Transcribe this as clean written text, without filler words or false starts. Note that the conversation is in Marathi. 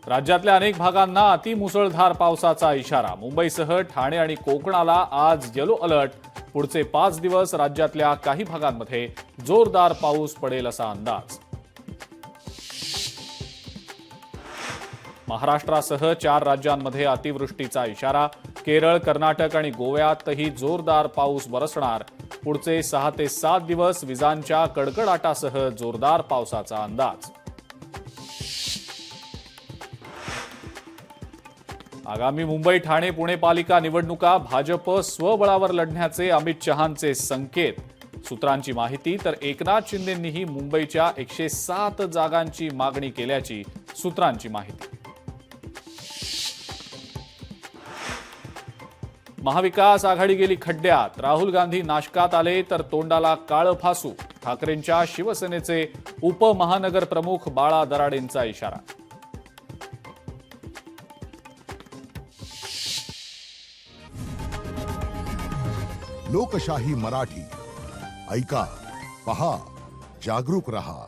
राज्यातल्या अनेक भागांना अतिमुसळधार पावसाचा इशारा। मुंबईसह ठाणे आणि कोकणाला आज येलो अलर्ट। पुढचे 5 दिवस राज्यातल्या काही भागांमध्ये जोरदार पाऊस पडेल असा अंदाज। महाराष्ट्रासह 4 राज्यांमध्ये अतिवृष्टीचा इशारा। केरळ, कर्नाटक आणि गोव्यातही जोरदार पाऊस बरसणार। पुढचे 6 ते 7 दिवस विजांच्या कडकडाटासह जोरदार पावसाचा अंदाज। आगामी मुंबई, ठाणे, पुणे पालिका निवडणुका भाजप स्वबळावर लढण्याचे अमित शहांचे संकेत। सूत्रांची माहिती तर एकनाथ शिंदेंनीही मुंबईच्या 107 जागांची मागणी केल्याची सूत्रांची माहिती। महाविकास आघाडी गेली खड्ड्यात। राहुल गांधी नाशकात आले तर तोंडाला काळं फासू। ठाकरेंच्या शिवसेनेचे उपमहानगर प्रमुख बाळा दराडेंचा इशारा। लोकशाही मराठी ऐका, पहा, जागरूक रहा।